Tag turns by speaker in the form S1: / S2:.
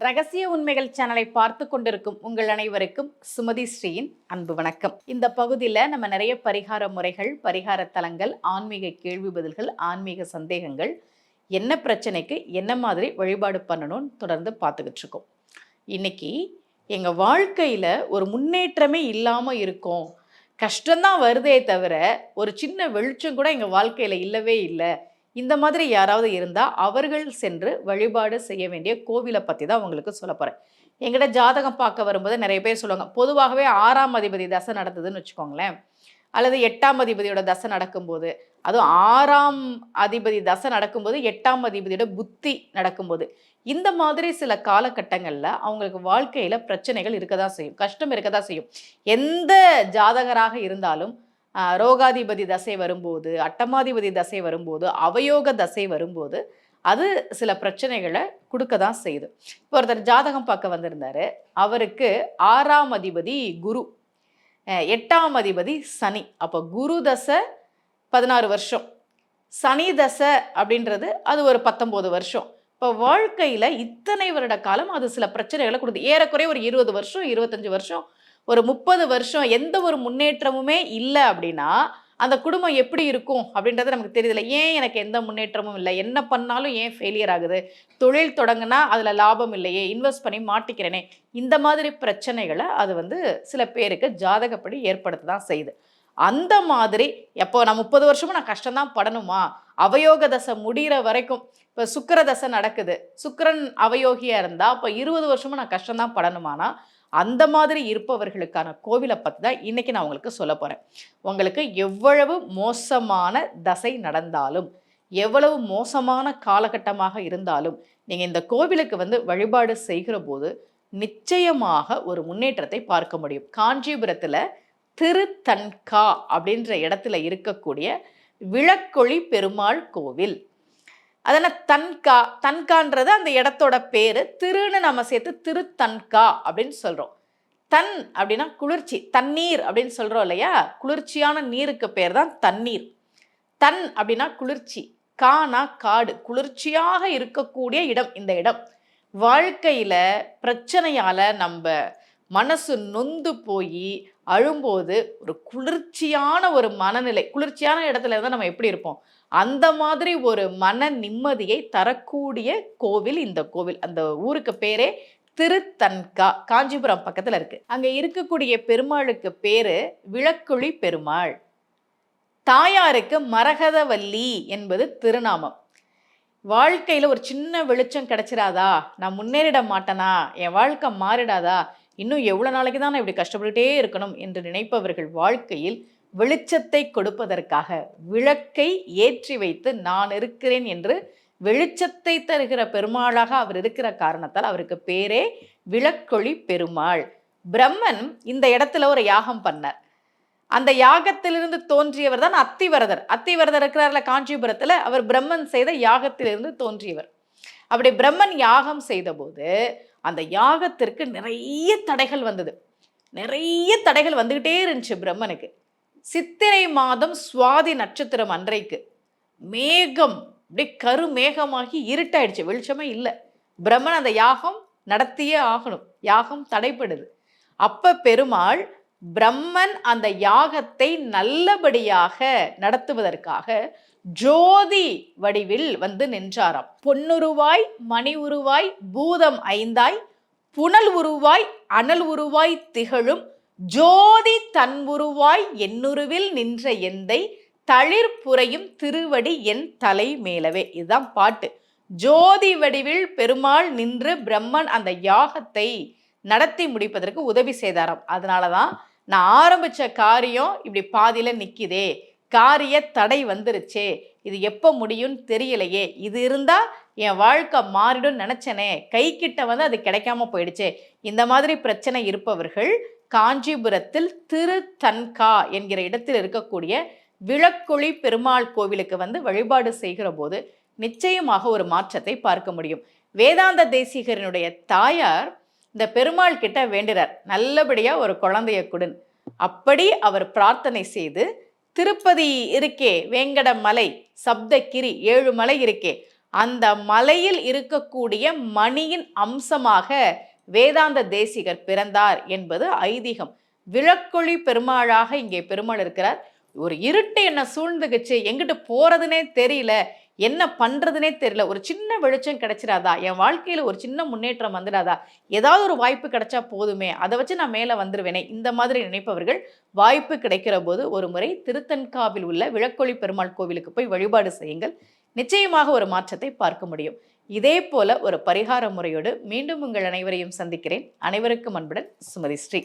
S1: ரகசிய உண்மைகள் சேனலை பார்த்து கொண்டிருக்கும் உங்கள் அனைவருக்கும் சுமதி ஸ்ரீயின் அன்பு வணக்கம். இந்த பகுதியில் நம்ம நிறைய பரிகார முறைகள், பரிகார தலங்கள், ஆன்மீக கேள்வி பதில்கள், ஆன்மீக சந்தேகங்கள், என்ன பிரச்சனைக்கு என்ன மாதிரி வழிபாடு பண்ணணும்னு தொடர்ந்து பார்த்துக்கிட்டு இருக்கோம். இன்னைக்கு எங்கள் வாழ்க்கையில் ஒரு முன்னேற்றமே இல்லாமல் இருக்கும், கஷ்டம்தான் வருதே தவிர ஒரு சின்ன வெளிச்சம் கூட எங்கள் வாழ்க்கையில் இல்லவே இல்லை, இந்த மாதிரி யாராவது இருந்தால் அவர்கள் சென்று வழிபாடு செய்ய வேண்டிய கோவிலை பற்றி தான் உங்களுக்கு சொல்ல போகிறேன். எங்கிட்ட ஜாதகம் பார்க்க வரும்போது நிறைய பேர் சொல்லுவாங்க, பொதுவாகவே 6ஆம் அதிபதி தசை நடந்ததுன்னு வச்சுக்கோங்களேன், அல்லது 8ஆம் அதிபதியோட தசை நடக்கும்போது, அதுவும் 6ஆம் அதிபதி தசை நடக்கும்போது 8ஆம் அதிபதியோட புத்தி நடக்கும்போது, இந்த மாதிரி சில காலகட்டங்களில் அவங்களுக்கு வாழ்க்கையில் பிரச்சனைகள் இருக்க தான் செய்யும், கஷ்டம் இருக்க தான் செய்யும். எந்த ஜாதகராக இருந்தாலும் ரோகாதிபதி தசை வரும்போது, அட்டமாதிபதி தசை வரும்போது, அவயோக தசை வரும்போது அது சில பிரச்சனைகளை கொடுக்க தான் செய்யுது. இப்போ ஒருத்தர் ஜாதகம் பார்க்க வந்திருந்தாரு, அவருக்கு 6ஆம் அதிபதி குரு, 8ஆம் அதிபதி சனி. அப்போ குரு தசை 16 வருஷம், சனி தசை அப்படின்றது அது ஒரு 19 வருஷம். இப்போ வாழ்க்கையில் இத்தனை வருட காலம் அது சில பிரச்சனைகளை கொடுத்து, ஏறக்குறைய ஒரு 20 வருஷம், 25 வருஷம், ஒரு 30 வருஷம் எந்த ஒரு முன்னேற்றமுமே இல்லை அப்படின்னா அந்த குடும்பம் எப்படி இருக்கும் அப்படின்றது நமக்கு தெரியல. ஏன் எனக்கு எந்த முன்னேற்றமும் இல்லை, என்ன பண்ணாலும் ஏன் ஃபெயிலியர் ஆகுது, தொழில் தொடங்கினா அதில் லாபம் இல்லையே, இன்வெஸ்ட் பண்ணி மாட்டிக்கிறேனே, இந்த மாதிரி பிரச்சனைகளை அது சில பேருக்கு ஜாதகப்படி ஏற்படுத்த தான் செய்யுது. அந்த மாதிரி எப்போ நான் 30 வருஷமும் நான் கஷ்டம்தான் படணுமா, அவயோக தசை முடிகிற வரைக்கும், இப்போ சுக்கிர தசை நடக்குது, சுக்கிரன் அவயோகியாக இருந்தால் அப்போ 20 வருஷமும் நான் கஷ்டம்தான் படணுமானா அந்த மாதிரி இருப்பவர்களுக்கான கோவிலை பற்றி தான் இன்றைக்கி நான் உங்களுக்கு சொல்ல போகிறேன். உங்களுக்கு எவ்வளவு மோசமான தசை நடந்தாலும், எவ்வளவு மோசமான காலகட்டமாக இருந்தாலும் நீங்கள் இந்த கோவிலுக்கு வழிபாடு செய்கிற போது நிச்சயமாக ஒரு முன்னேற்றத்தை பார்க்க முடியும். காஞ்சிபுரத்தில் திருத்தன்கா அப்படின்ற இடத்துல இருக்கக்கூடிய விளக்கொளி பெருமாள் கோவில். அதனால் தன்கா, தன்கான்றது அந்த இடத்தோட பேர், திருன்னு நம்ம சேர்த்து திருத்தன்கா அப்படின்னு சொல்கிறோம். தன் அப்படின்னா குளிர்ச்சி, தண்ணீர் அப்படின்னு சொல்கிறோம் இல்லையா, குளிர்ச்சியான நீருக்கு பேர் தான் தண்ணீர். தன் அப்படின்னா குளிர்ச்சி, கானா காடு, குளிர்ச்சியாக இருக்கக்கூடிய இடம் இந்த இடம். வாழ்க்கையில் பிரச்சனையால் நம்ம மனசு நொந்து போய் அழும்போது ஒரு குளிர்ச்சியான ஒரு மனநிலை, குளிர்ச்சியான இடத்துல இருந்தால் நம்ம எப்படி இருப்போம், அந்த மாதிரி ஒரு மன நிம்மதியை தரக்கூடிய கோவில் இந்த கோவில். அந்த ஊருக்கு பேரே திருத்தன்கா, காஞ்சிபுரம் பக்கத்தில் இருக்குது. அங்கே இருக்கக்கூடிய பெருமாளுக்கு பேரு விளக்கொளி பெருமாள். தாயாருக்கு மரகதவல்லி என்பது திருநாமம். வாழ்க்கையில் ஒரு சின்ன வெளிச்சம் கிடைச்சிடாதா, நான் முன்னேறிட மாட்டேனா, என் வாழ்க்கை மாறிடாதா, இன்னும் எவ்வளோ நாளைக்கு தான் நான் இப்படி கஷ்டப்பட்டுட்டே இருக்கணும் என்று நினைப்பவர்கள் வாழ்க்கையில் வெளிச்சத்தை கொடுப்பதற்காக விளக்கை ஏற்றி வைத்து நான் இருக்கிறேன் என்று வெளிச்சத்தை தருகிற பெருமாளாக அவர் இருக்கிற காரணத்தால் அவருக்கு பேரே விளக்கொளி பெருமாள். பிரம்மன் இந்த இடத்துல ஒரு யாகம் பண்ணார். அந்த யாகத்திலிருந்து தோன்றியவர் தான் அத்திவரதர். அத்திவரதர் இருக்கிறார்ல காஞ்சிபுரத்தில், அவர் பிரம்மன் செய்த யாகத்திலிருந்து தோன்றியவர். அப்படி பிரம்மன் யாகம் செய்த போது அந்த யாகத்திற்கு நிறைய தடைகள் வந்தது. நிறைய தடைகள் வந்துக்கிட்டே இருந்துச்சு பிரம்மனுக்கு. சித்திரை மாதம் சுவாதி நட்சத்திரம் அன்றைக்கு மேகம் அப்படியே கருமேகமாகி இருட்டாயிடுச்சு, வெளிச்சமே இல்லை. பிரம்மன் அந்த யாகம் நடத்தியே ஆகணும், யாகம் தடைப்படுது. அப்ப பெருமாள் பிரம்மன் அந்த யாகத்தை நல்லபடியாக நடத்துவதற்காக ஜோதி வடிவில் நின்றாராம். பொன்னுருவாய் மணி உருவாய் பூதம் ஐந்தாய் புனல் உருவாய் அனல் உருவாய் திகழும் ஜோதி தன் உருவாய் என்னுருவில் நின்ற எந்தை தளிர் புரையும் திருவடி என் தலை மேலவே. இதுதான் பாட்டு. ஜோதி வடிவில் பெருமாள் நின்று பிரம்மன் அந்த யாகத்தை நடத்தி முடிப்பதற்கு உதவி செய்தாராம். அதனால தான் நான் ஆரம்பித்த காரியம் இப்படி பாதியில் நிற்கிதே, காரிய தடை வந்துருச்சே, இது எப்போ முடியும்னு தெரியலையே, இது இருந்தால் என் வாழ்க்கை மாறிடும் நினச்சனே, கை கிட்ட அது கிடைக்காம போயிடுச்சே, இந்த மாதிரி பிரச்சனை இருப்பவர்கள் காஞ்சிபுரத்தில் திருத்தன்கா என்கிற இடத்தில் இருக்கக்கூடிய விளக்கொளி பெருமாள் கோவிலுக்கு வழிபாடு செய்கிற போது நிச்சயமாக ஒரு மாற்றத்தை பார்க்க முடியும். வேதாந்த தேசிகரனுடைய தாயார் இந்த பெருமாள் கிட்ட வேண்டுறார், நல்லபடியா ஒரு குழந்தைய கொடுன். அப்படி அவர் பிரார்த்தனை செய்து, திருப்பதி இருக்கே வேங்கட மலை, சப்தகிரி 7 மலை இருக்கே, அந்த மலையில் இருக்கக்கூடிய மணியின் அம்சமாக வேதாந்த தேசிகர் பிறந்தார் என்பது ஐதீகம். விளக்கொளி பெருமாளாக இங்கே பெருமாள் இருக்கிறார். ஒரு இருட்டு என்ன சூழ்ந்துக்குச்சு, எங்கிட்டு போறதுனே தெரியல, என்ன பண்றதுனே தெரியல, ஒரு சின்ன வெளிச்சம் கிடைச்சிடாதா, என் வாழ்க்கையில ஒரு சின்ன முன்னேற்றம் வந்துடாதா, ஏதாவது ஒரு வாய்ப்பு கிடைச்சா போதுமே, அதை வச்சு நான் மேல வந்துருவேனே, இந்த மாதிரி நினைப்பவர்கள் வாய்ப்பு கிடைக்கிற போது ஒரு முறை திருத்தன்காவில் உள்ள விளக்கொளி பெருமாள் கோவிலுக்கு போய் வழிபாடு செய்யுங்கள். நிச்சயமாக ஒரு மாற்றத்தை பார்க்க முடியும். இதே போல ஒரு பரிகார முறையோடு மீண்டும் உங்கள் அனைவரையும் சந்திக்கிறேன். அனைவருக்கும் அன்புடன் சுமதி ஸ்ரீ.